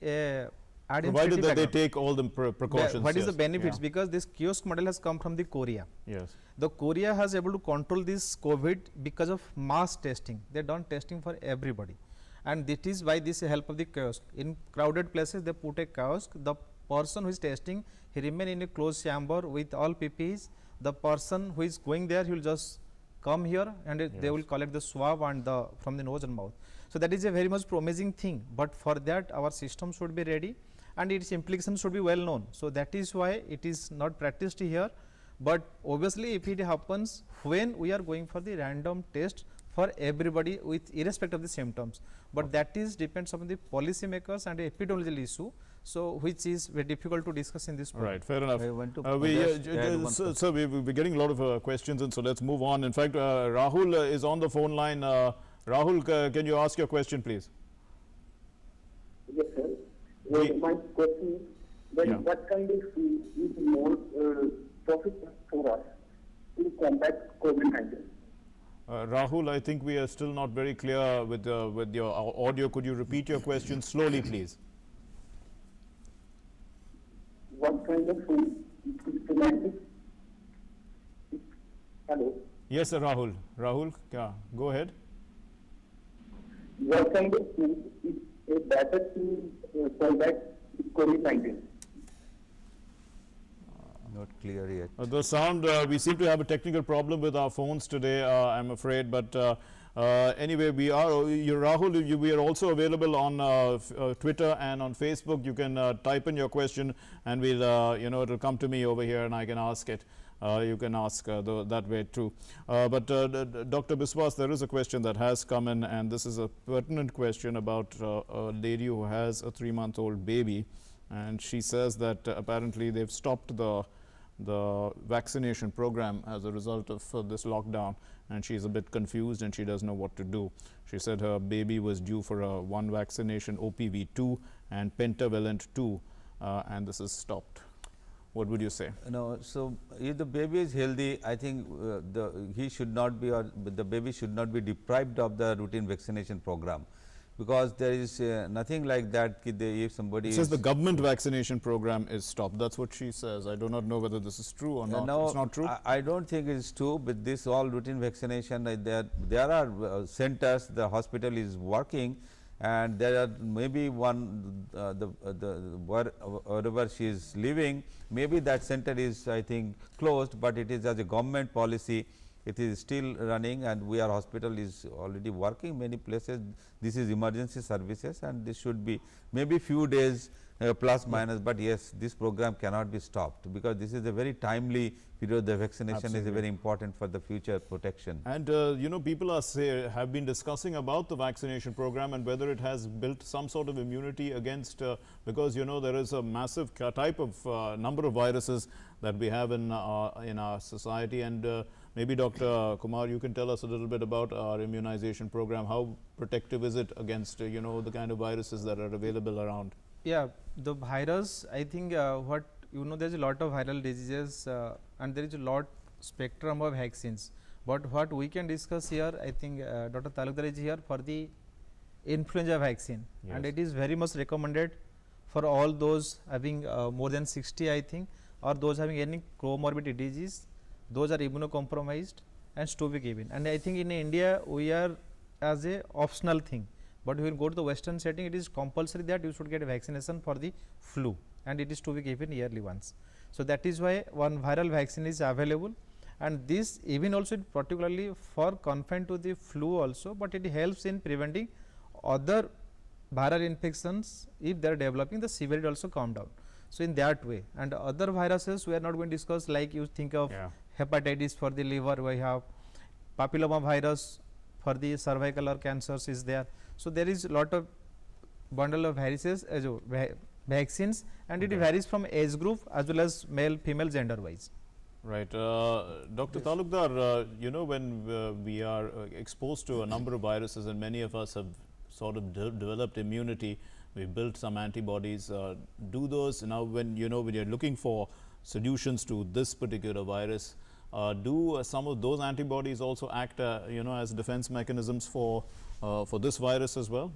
Provided that they take all the precautions. What is the benefits? Because this kiosk model has come from the Korea. Yes. The Korea has able to control this COVID because of mass testing. They done testing for everybody, and that is why this help of the kiosk. In crowded places, they put a kiosk. The person who is testing, he remain in a closed chamber with all PPEs. The person who is going there, he will just come here, and they will collect the swab and from the nose and mouth. So that is a very much promising thing. But for that, our system should be ready, and its implications should be well known. So that is why it is not practiced here. But obviously, if it happens when we are going for the random test for everybody with irrespective of the symptoms, but that is depends upon the policy makers and epidemiological issue. So, which is very difficult to discuss in this forum. Right, fair enough. I want to We, just add one so, so we're getting a lot of questions, and so let's move on. In fact, Rahul is on the phone line. Rahul, can you ask your question, please? Yes, sir. We- My question is, then Yeah. what kind of food is more profit for us to combat COVID-19? Rahul, I think we are still not very clear with your audio. Could you repeat your question slowly, please? What kind of food is systematic? Hello? Yes, sir, Rahul. Rahul, yeah, go ahead. What kind of food is better to combat COVID-19? Not clear yet. The sound, we seem to have a technical problem with our phones today, I'm afraid. But anyway, we are, Rahul, we are also available on Twitter and on Facebook. You can type in your question, and we'll, it'll come to me over here and I can ask it. You can ask that way too. But Dr. Biswas, there is a question that has come in, and this is a pertinent question about a lady who has a 3-month-old baby. And she says that apparently they've stopped the vaccination program as a result of this lockdown, and she's a bit confused and she doesn't know what to do. She said her baby was due for one vaccination, OPV2 and pentavalent 2, and this is stopped. What would you say? No, so if the baby is healthy, I think he should not be, or the baby should not be deprived of the routine vaccination program, because there is nothing like that. If somebody It says the government vaccination program is stopped. That's what she says. I do not know whether this is true or not. No, It's not true. I don't think it is true. But this all routine vaccination, there are centers. The hospital is working, and there are maybe one wherever she is living. Maybe that center is, I think, closed, but it is as a government policy. It is still running, and our hospital is already working many places. This is emergency services, and this should be maybe few days plus minus, but yes, this program cannot be stopped, because this is a very timely period. The vaccination is very important for the future protection. And people have been discussing about the vaccination program and whether it has built some sort of immunity against, because there is a massive type of number of viruses that we have in our society. And maybe Dr. Kumar, you can tell us a little bit about our immunization program. How protective is it against the kind of viruses that are available around? Yeah, the virus, I think there's a lot of viral diseases and there is a lot spectrum of vaccines. But what we can discuss here, I think Dr. Talukdar is here for the influenza vaccine. Yes. And it is very much recommended for all those having more than 60, I think, or those having any comorbid disease. Those are immunocompromised and to be given. And I think in India, we are as a optional thing. But when you go to the Western setting, it is compulsory that you should get a vaccination for the flu, and it is to be given yearly once. So that is why one viral vaccine is available, and this even also particularly for confined to the flu also, but it helps in preventing other viral infections. If they are developing, the severity also calm down. So in that way, and other viruses we are not going to discuss, like you think of hepatitis for the liver, we have papilloma virus for the cervical or cancers is there. So there is a lot of bundle of viruses vaccines, and it varies from age group as well as male female gender wise. Right. Dr. Talukdar, when we are exposed to a number of viruses, and many of us have sort of developed immunity, we built some antibodies. Do those now, when when you're looking for solutions to this particular virus, do some of those antibodies also act as defense mechanisms for this virus as well?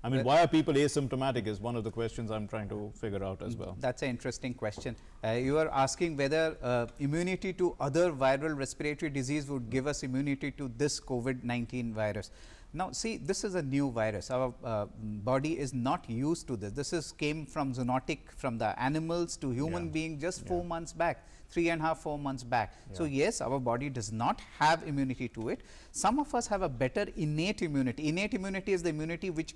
I mean, why are people asymptomatic is one of the questions I'm trying to figure out as well. That's an interesting question. You are asking whether immunity to other viral respiratory disease would give us immunity to this COVID-19 virus. Now, see, this is a new virus. Our body is not used to this. This came from zoonotic, from the animals to human being just 4 months back, 3.5, 4 months back. So yes, our body does not have immunity to it. Some of us have a better innate immunity. Innate immunity is the immunity which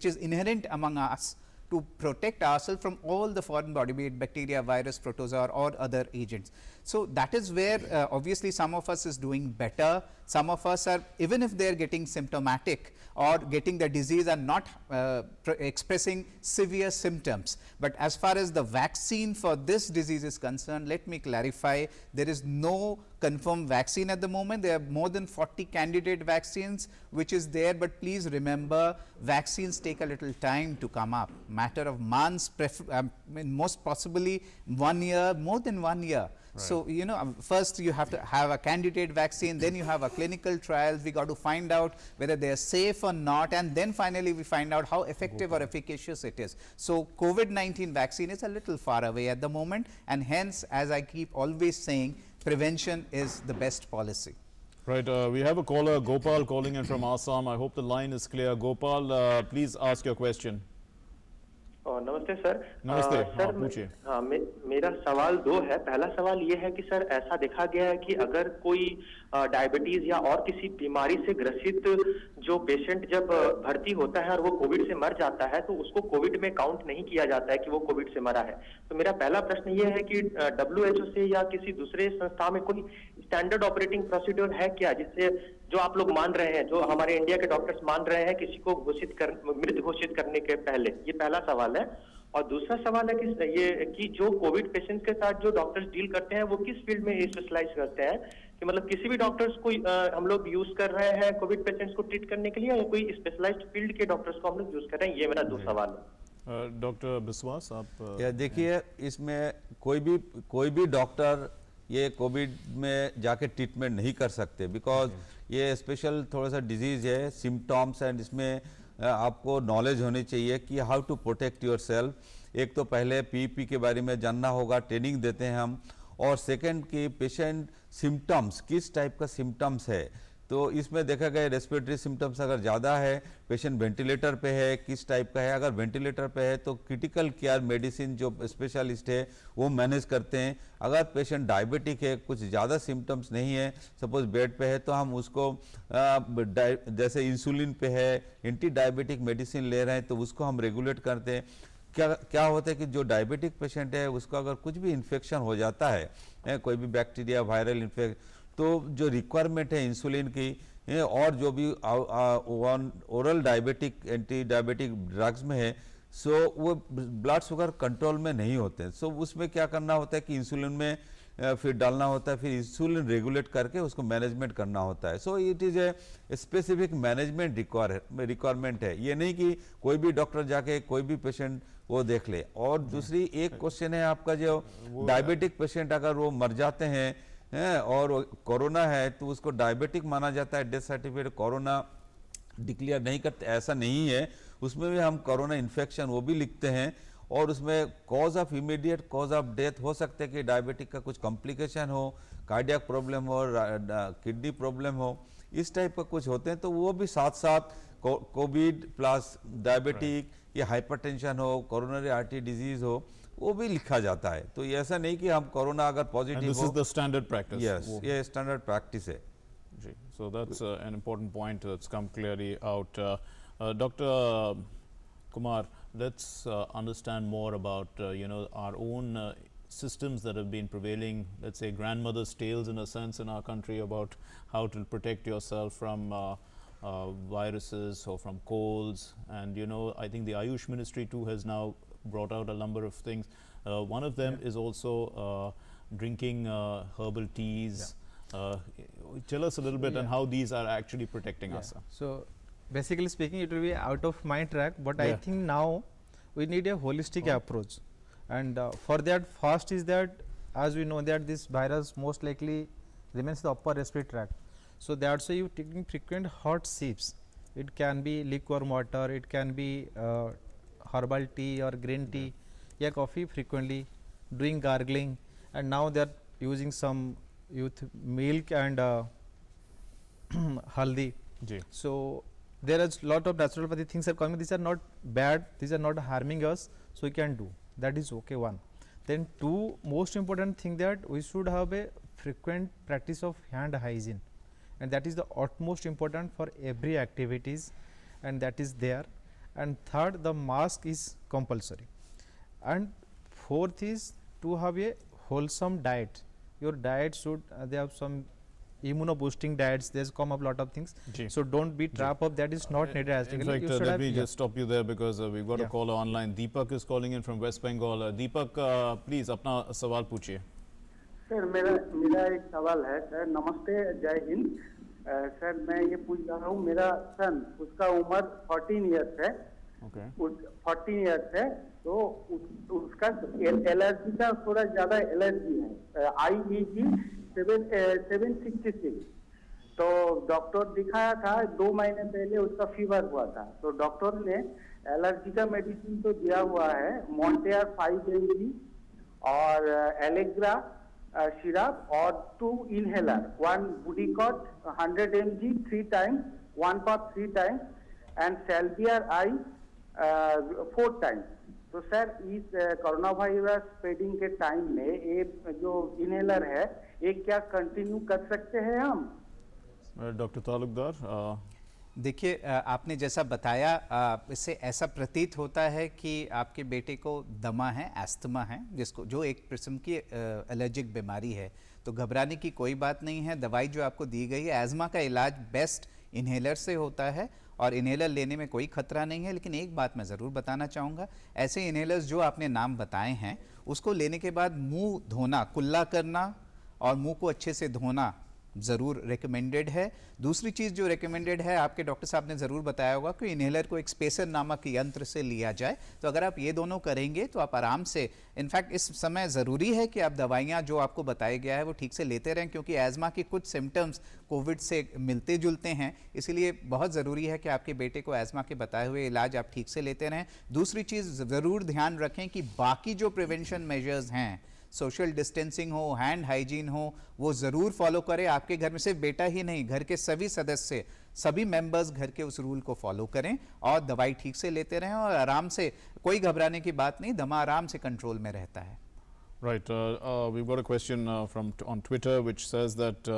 is inherent among us to protect ourselves from all the foreign body, be it bacteria, virus, protozoa, or other agents. So that is where obviously some of us is doing better some of us are, even if they are getting symptomatic or getting the disease, are not expressing severe symptoms. But as far as the vaccine for this disease is concerned, let me clarify, there is no confirmed vaccine at the moment. There are more than 40 candidate vaccines which is there, but please remember, vaccines take a little time to come up, matter of months, most possibly 1 year, more than 1 year. So, you know, first you have to have a candidate vaccine, then you have a clinical trials, we got to find out whether they are safe or not, and then finally we find out how effective or efficacious it is. So, COVID-19 vaccine is a little far away at the moment, and hence, as I keep always saying, prevention is the best policy. Right, we have a caller, Gopal, calling in from Assam. I hope the line is clear. Gopal, please ask your question. नमस्ते sir. नमस्ते, sir पूछिए। हाँ, मेरा सवाल दो है। पहला सवाल ये है कि सर ऐसा देखा गया है कि अगर कोई डायबिटीज या और किसी बीमारी से ग्रसित जो पेशेंट जब भर्ती होता है और वो कोविड से मर जाता है तो उसको कोविड में काउंट नहीं किया जाता है कि वो कोविड से मरा है। तो मेरा पहला प्रश्न ये है कि WHO से या किसी दूसरे संस्था में कोई स्टैंडर्ड ऑपरेटिंग प्रोसीड्योर है क्या, जिससे जो आप लोग मान रहे हैं, जो हमारे इंडिया के डॉक्टर्स मान रहे हैं किसी को मृत घोषित करने के पहले? ये पहला सवाल है। और दूसरा सवाल है कि ये कि जो कोविड पेशेंट के साथ जो डॉक्टर्स डील करते हैं वो किस फील्ड में स्पेशलाइज करते हैं, कि मतलब किसी भी डॉक्टर्स को हम लोग यूज कर रहे हैं कोविड पेशेंट्स को ट्रीट करने के लिए, या कोई स्पेशलाइज्ड फील्ड के डॉक्टर्स को हम लोग यूज कर रहे हैं? ये मेरा दो सवाल है। डॉक्टर बिस्वास, आप देखिए, इसमें कोई भी डॉक्टर ये कोविड में जाके ट्रीटमेंट नहीं कर सकते, बिकॉज ये स्पेशल थोड़ा सा डिजीज़ है, सिम्टम्स, एंड इसमें आपको नॉलेज होनी चाहिए कि how to protect yourself. एक तो पहले PPE के बारे में जानना होगा, ट्रेनिंग देते हैं हम, और सेकंड कि पेशेंट सिम्टम्स किस टाइप का सिम्टम्स है। तो इसमें देखा गया रेस्पिरेटरी सिम्टम्स अगर ज़्यादा है, पेशेंट वेंटिलेटर पे है, किस टाइप का है। अगर वेंटिलेटर पे है तो क्रिटिकल केयर मेडिसिन जो स्पेशलिस्ट है वो मैनेज करते हैं। अगर पेशेंट डायबिटिक है, कुछ ज़्यादा सिम्टम्स नहीं है, सपोज बेड पे है, तो हम उसको जैसे इंसुलिन पे है, एंटी डायबिटिक मेडिसिन ले रहे हैं तो उसको हम रेगुलेट करते हैं। क्या होता है कि जो डायबिटिक पेशेंट है उसको अगर कुछ भी इन्फेक्शन हो जाता है, कोई भी बैक्टीरिया वायरल इन्फेक्शन, तो जो रिक्वायरमेंट है इंसुलिन की और जो भी oral diabetic anti diabetic drugs में है, सो वो ब्लड शुगर कंट्रोल में नहीं होते हैं। सो उसमें क्या करना होता है कि इंसुलिन में फिर डालना होता है, फिर इंसुलिन रेगुलेट करके उसको मैनेजमेंट करना होता है। So it is a specific management requirement है, ये नहीं कि कोई भी डॉक्टर जाके कोई भी पेशेंट वो देख ले। और दूसरी एक क्वेश्चन है आपका, जो डायबिटिक पेशेंट अगर वो मर जाते हैं और कोरोना है तो उसको डायबिटिक माना जाता है, डेथ सर्टिफिकेट कोरोना डिक्लेयर नहीं करते, ऐसा नहीं है। उसमें भी हम कोरोना इन्फेक्शन वो भी लिखते हैं, और उसमें cause of immediate cause of death हो सकते हैं कि डायबिटिक का कुछ कॉम्प्लिकेशन हो, कार्डियक प्रॉब्लम हो, किडनी प्रॉब्लम हो, इस टाइप का कुछ होते हैं। तो वो भी साथ साथ कोविड प्लस डायबिटिक या हाइपरटेंशन हो, कोरोनरी आर्टरी डिजीज हो, वो भी लिखा जाता है। तो ये ऐसा नहीं कि हम कोरोना अगर positive this is the standard practice. Yes, ये स्टैंडर्ड प्रैक्टिस है जी। So that's an important point that's come clearly out. Doctor Kumar, let's understand more about our own systems that have been prevailing, let's say grandmother's tales in a sense in our country about how to protect yourself from viruses or from colds. And I think the Ayush Ministry too has now brought out a number of things. One of them is also drinking herbal teas. Tell us a little bit on how these are actually protecting us. So basically speaking, it will be out of my track, but I think now we need a holistic approach, and for that, first is that, as we know that this virus most likely remains the upper respiratory tract, so that's why you taking frequent hot sips. It can be lukewarm water, it can be herbal tea or green tea, yeah, coffee frequently, doing gargling, and now they are using some with milk and haldi. So there is lot of naturopathy things are coming. These are not bad, these are not harming us, so we can do that, is okay. One, then two, most important thing that we should have a frequent practice of hand hygiene, and that is the utmost important for every activities, and that is there. And third, the mask is compulsory. And fourth is to have a wholesome diet. Your diet should they have some immuno-boosting diets. There's come up lot of things. Ji. So don't be trapped of that is not needed as In technically. fact, You should let have- me yeah. just stop you there because we've got a Yeah. caller online. Deepak is calling in from West Bengal. Deepak, please अपना सवाल पूछिए. Sir मेरा एक सवाल है sir. नमस्ते, जय Hind. Sir मैं ये पूछ रहा हूँ, मेरा सन उसका उम्र 14 इयर्स है। Okay. 14 इयर्स है, तो उसका एलर्जी का थोड़ा ज्यादा एलर्जी है। IEG 766। तो डॉक्टर दिखाया था, 2 महीने पहले उसका फीवर हुआ था, तो डॉक्टर ने एलर्जी का मेडिसिन तो दिया हुआ है, मॉन्टेयर 5 mg और एलेग्रा सिरप और 2 inhaler, 1 Budecort 100 mg 3 times, 1 puff 3 times and सेल्बियर आई 4 times। तो सर इस कोरोना वायरस स्प्रेडिंग के टाइम में ये जो इनहेलर है ये क्या कंटिन्यू कर सकते हैं हम? डॉक्टर तालुकदार, देखिए, आपने जैसा बताया, इससे ऐसा प्रतीत होता है कि आपके बेटे को दमा है, एस्थमा है, जो एक किस्म की एलर्जिक बीमारी है। तो घबराने की कोई बात नहीं है। दवाई जो आपको दी गई है, एस्थमा का इलाज बेस्ट इन्हेलर से होता है और इन्हेलर लेने में कोई खतरा नहीं है। लेकिन एक बात मैं ज़रूर बताना चाहूँगा, ऐसे इन्हेलर्स जो आपने नाम बताए हैं उसको लेने के बाद मुंह धोना, कुल्ला करना और मुंह को अच्छे से धोना ज़रूर रिकमेंडेड है। दूसरी चीज़ जो रिकमेंडेड है, आपके डॉक्टर साहब ने ज़रूर बताया होगा कि इन्हेलर को एक स्पेसर नामक यंत्र से लिया जाए। तो अगर आप ये दोनों करेंगे तो आप आराम से, इनफैक्ट इस समय ज़रूरी है कि आप दवाइयाँ जो आपको बताया गया है वो ठीक से लेते रहें, क्योंकि एज़मा के कुछ सिम्टम्स कोविड से मिलते जुलते हैं। इसीलिए बहुत ज़रूरी है कि आपके बेटे को एज़मा के बताए हुए इलाज आप ठीक से लेते रहें। दूसरी चीज़ ज़रूर ध्यान रखें कि बाकी जो प्रिवेंशन मेजर्स हैं, सोशल डिस्टेंसिंग हो, हैंड हाइजीन हो, वो ज़रूर फॉलो करें। आपके घर में सिर्फ बेटा ही नहीं, घर के सभी सदस्य, सभी मेंबर्स घर के उस रूल को फॉलो करें और दवाई ठीक से लेते रहें और आराम से, कोई घबराने की बात नहीं, दमा आराम से कंट्रोल में रहता है। right, we've got a question on Twitter which says that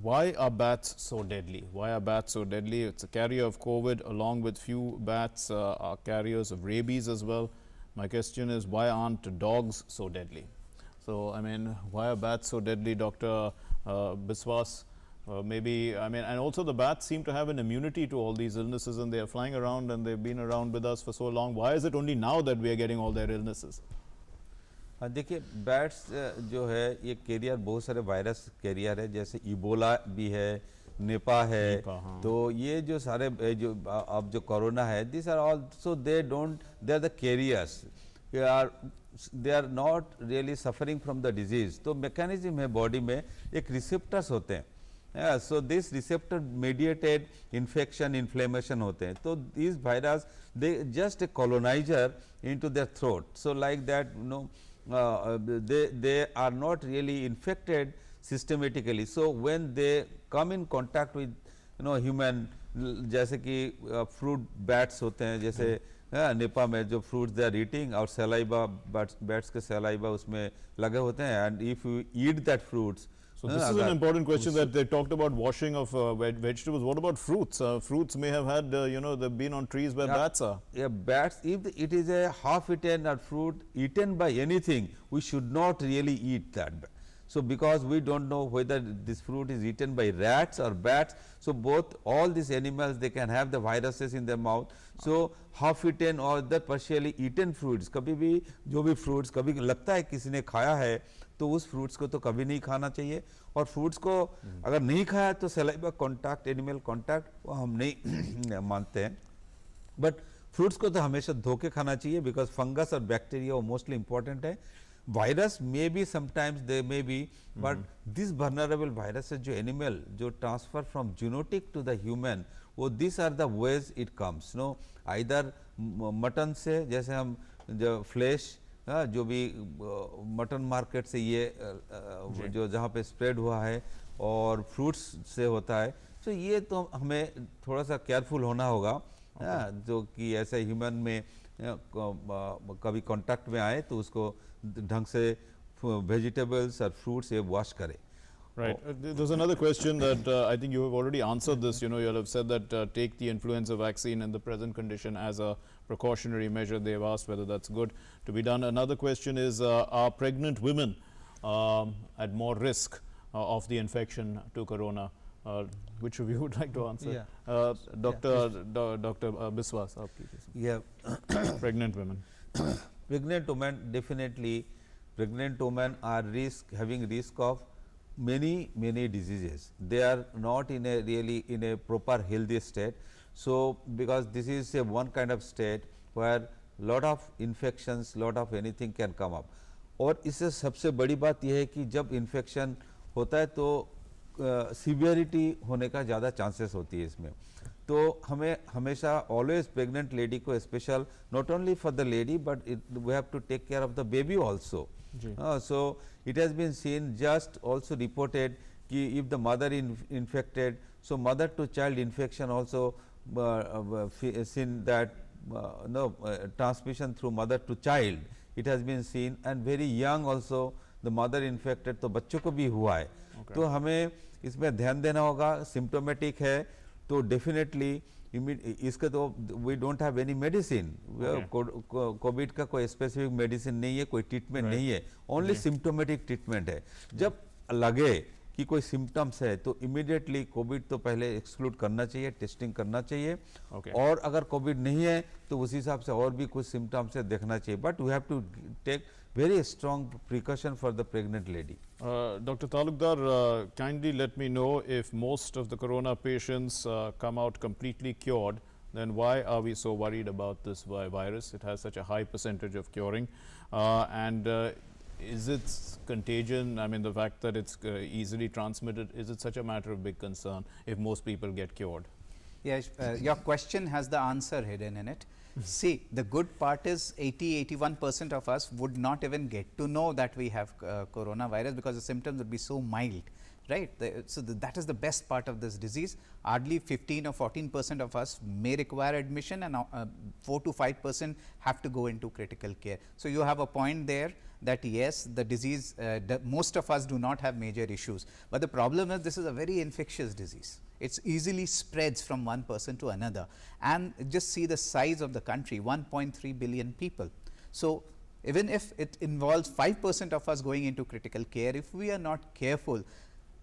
why are bats so deadly? Why are bats so deadly? It's a carrier of COVID, along with few bats are carriers of rabies as well. My question is, why aren't dogs so deadly? So, I mean, why are bats so deadly, Dr. Biswas? Maybe, I mean, and also the bats seem to have an immunity to all these illnesses, and they are flying around and they've been around with us for so long. Why is it only now that we are getting all their illnesses? देखिए, bats जो है ये career, बहुत सारे virus career है, जैसे Ebola भी है, नेपा है। हाँ। तो ये जो सारे जो अब जो कोरोना है, this are also they are the carriers, they are not really suffering from the disease. तो मैकेनिज्म है बॉडी में, एक रिसेप्टर्स होते हैं, so this receptor mediated infection, inflammation होते हैं। तो this virus they just a coloniser into their throat, so like that, you know, they are not really infected systematically. So when they come in contact with, you know, human, जैसे कि fruit bats होते हैं, जैसे Nipah में जो fruits they are eating, और saliva, bats के saliva उसमें लगे होते हैं, and if you eat that fruits, so this is an important question that they talked about, washing of vegetables. What about fruits? Fruits may have had, you know, they've been on trees where bats are. Yeah, bats, if it is a half-eaten or fruit eaten by anything, we should not really eat that. So because we don't know whether this fruit is eaten by rats or bats, so both, all these animals, they can have the viruses in their mouth. So half-eaten or the partially eaten fruits, कभी भी जो भी fruits कभी लगता है किसी ने खाया है, तो उस फ्रूट्स को तो कभी नहीं खाना चाहिए। और फ्रूट्स को अगर नहीं खाया तो सलाइवा कांटेक्ट, एनिमल कांटेक्ट, वो हम नहीं मानते हैं। बट फ्रूट्स को तो हमेशा धो के खाना चाहिए, बिकॉज फंगस और बैक्टीरिया वो मोस्टली इंपॉर्टेंट है। Virus may be sometimes they may be, but this vulnerable virus जो एनिमल जो transfer from zoonotic to the human, वो this are the ways it comes, no, either mutton से, जैसे हम जो फ्लैश, जो भी मटन मार्केट से ये जो जहाँ पे स्प्रेड हुआ है, और फ्रूट्स से होता है। तो ये तो हमें थोड़ा सा केयरफुल होना होगा, जो कि ऐसे ह्यूमन में कभी कांटेक्ट में आए तो उसको ढंग से वेजिटेबल्स और फ्रूट्स ये वॉश करें। Right. There's another question that I think you have already answered this. You know, you have said that take the influenza vaccine in the present condition as a precautionary measure. They've asked whether that's good to be done. Another question is, are pregnant women at more risk of the infection to corona? Which of you would like to answer? Yeah. Dr. Biswas, aap kijiye. Yeah, Pregnant women. pregnant women, definitely pregnant women are having risk of many diseases. They are not in a really in a proper healthy state. So because this is a one kind of state where lot of infections, lot of anything can come up. और इससे सबसे बड़ी बात यह है कि जब infection होता है तो सीवियरिटी होने का ज़्यादा चांसेस होती है इसमें. तो हमें हमेशा ऑलवेज प्रेग्नेंट लेडी को special not only for the lady but we have to take care of the baby also. So it has been seen, just also reported कि if the mother infected, so mother to child infection also seen that transmission through mother to child, it has been seen, and very young also the mother infected, तो बच्चों को भी हुआ है. तो हमें इसमें ध्यान देना होगा. सिम्टोमेटिक है तो डेफिनेटली इसका तो we don't have any medicine. Covid का कोई स्पेसिफिक मेडिसिन नहीं है, कोई ट्रीटमेंट नहीं है, ओनली सिम्टोमेटिक ट्रीटमेंट है. जब लगे कि कोई सिम्टम्स है तो इमीडिएटली कोविड तो पहले एक्सक्लूड करना चाहिए, टेस्टिंग करना चाहिए. और अगर कोविड नहीं है तो उस हिसाब से और भी कुछ सिम्टम्स है देखना चाहिए. But we have to take very strong precaution for the pregnant lady. Dr. Talukdar, kindly let me know if most of the corona patients come out completely cured, then why are we so worried about this virus? It has such a high percentage of curing. And is its contagion, I mean the fact that it's easily transmitted, is it such a matter of big concern if most people get cured? Yes, your question has the answer hidden in it. See, the good part is 80–81% of us would not even get to know that we have coronavirus because the symptoms would be so mild, right? So that is the best part of this disease. Hardly 15 or 14% of us may require admission, and 4 to 5% have to go into critical care. So you have a point there that yes, the disease, most of us do not have major issues, but the problem is this is a very infectious disease. It easily spreads from one person to another, and just see the size of the country, 1.3 billion people. So even if it involves 5% of us going into critical care, if we are not careful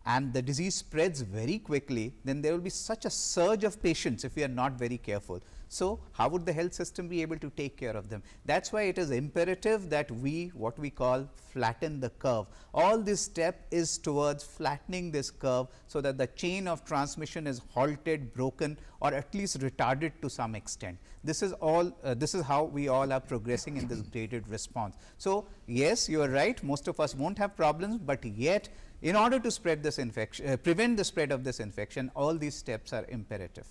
and the disease spreads very quickly, then there will be such a surge of patients if we are not very careful. So how would the health system be able to take care of them? That's why it is imperative that we, what we call, flatten the curve. All this step is towards flattening this curve so that the chain of transmission is halted, broken, or at least retarded to some extent. This is all, this is how we all are progressing in this graded response. So yes, you are right, most of us won't have problems, but yet in order to spread this infection, prevent the spread of this infection, all these steps are imperative.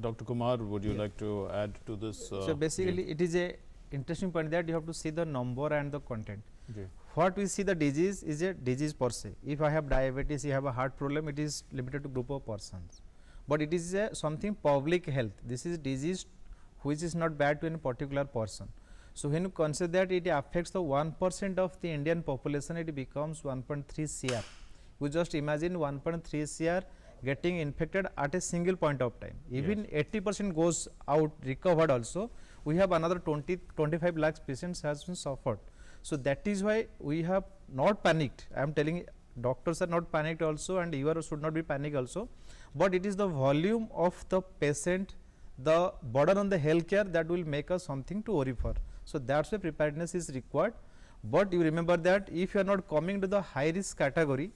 Dr. Kumar, would you like to add to this? So basically it is a interesting point that you have to see the number and the content. What we see the disease is a disease per se. If I have diabetes, you have a heart problem, it is limited to group of persons. But it is something public health. This is disease which is not bad to any particular person. So when you consider that it affects the 1% of the Indian population, it becomes 1.3 CR. You just imagine 1.3 CR getting infected at a single point of time. Even 80% goes out recovered also, we have another 20–25 lakhs patients has been suffered. So that is why we have not panicked. I am telling doctors are not panicked also, and you should not be panicked also, but it is the volume of the patient, the burden on the healthcare that will make us something to worry for. So that's why preparedness is required. But you remember that if you are not coming to the high risk category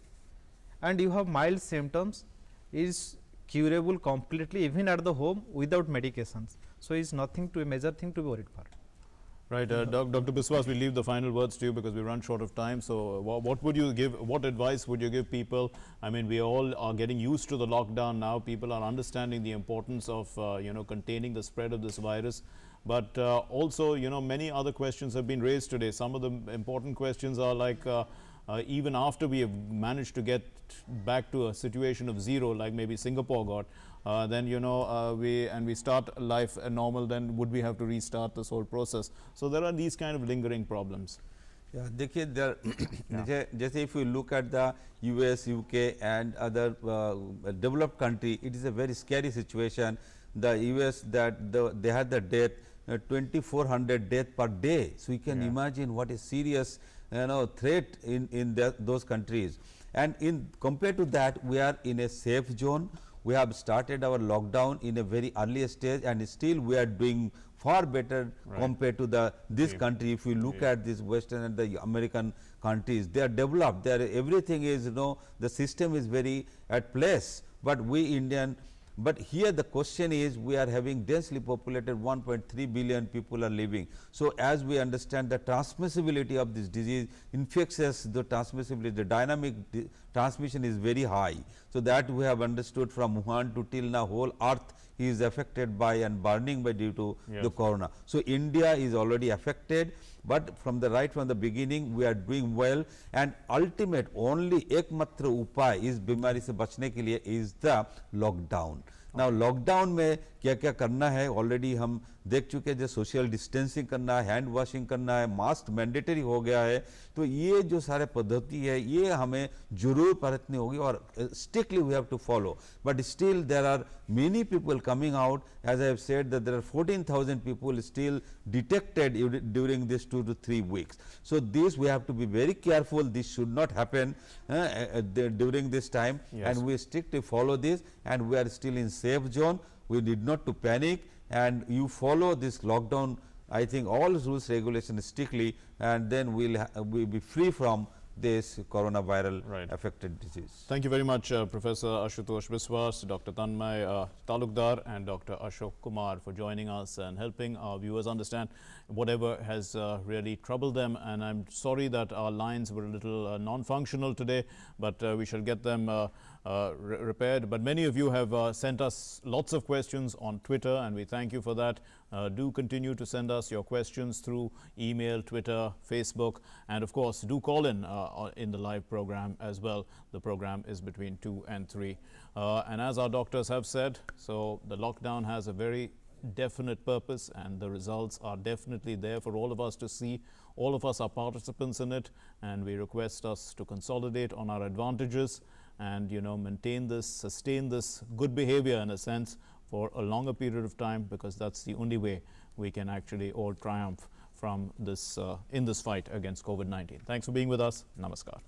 and you have mild symptoms, is curable completely even at the home without medications. So it's nothing to a major thing to be worried for. Right, Dr. Biswas, we leave the final words to you because we run short of time. So what would you give, what advice would you give people? I mean, we all are getting used to the lockdown now. People are understanding the importance of, containing the spread of this virus. But also, many other questions have been raised today. Some of the important questions are like, even after we have managed to get back to a situation of zero, like maybe Singapore got, then we start life normal, then would we have to restart this whole process? So there are these kind of lingering problems. Yeah, देखिए जैसे if you look at the US, UK and other developed country, it is a very scary situation. The US that they had the death 2,400 death per day. So you can imagine what is serious threat in those countries. And in compared to that, we are in a safe zone. We have started our lockdown in a very early stage, and still we are doing far better compared to this country. If you look at this Western and the American countries, they are developed. They are, everything is, you know, the system is very at place. But we Indian, but here the question is, we are having densely populated 1.3 billion people are living. So as we understand the transmissibility of this disease, infectious, the transmissibility, the dynamic transmission is very high. So that we have understood from Wuhan to till now, whole earth is affected by and burning by due to the corona. So India is already affected, but from the beginning we are doing well, and ultimate only एकमात्र उपाय इस बीमारी से बचने के लिए is the lockdown. Now lockdown में क्या क्या करना है, ऑलरेडी हम देख चुके हैं, जो सोशल डिस्टेंसिंग करना है, हैंड वॉशिंग करना है, मास्क मैंडेटरी हो गया है. तो ये जो सारे पद्धति है, ये हमें जरूर बरतनी होगी और strictly we have to follow. But still there are many people coming out. As I have said, that there are 14,000 people still detected during this 2 to 3 weeks. So this we have to be very careful. This should not happen during this time, and we strictly follow this, and we are still in safe zone. We need not to panic, and you follow this lockdown, I think all rules regulation strictly, and then we'll be free from this coronavirus affected disease. Thank you very much, Professor Ashutosh Biswas, Dr. Tanmay Talukdar and Dr. Ashok Kumar for joining us and helping our viewers understand whatever has really troubled them. And I'm sorry that our lines were a little non-functional today, but we shall get them repaired. But many of you have sent us lots of questions on Twitter, and we thank you for that. Do continue to send us your questions through email, Twitter, Facebook, and of course do call in the live program as well. The program is between 2 and 3. And as our doctors have said, so the lockdown has a very definite purpose, and the results are definitely there for all of us to see. All of us are participants in it, and we request us to consolidate on our advantages and, you know, maintain this, sustain this good behavior in a sense for a longer period of time, because that's the only way we can actually all triumph from this in this fight against COVID-19. Thanks for being with us. Namaskar.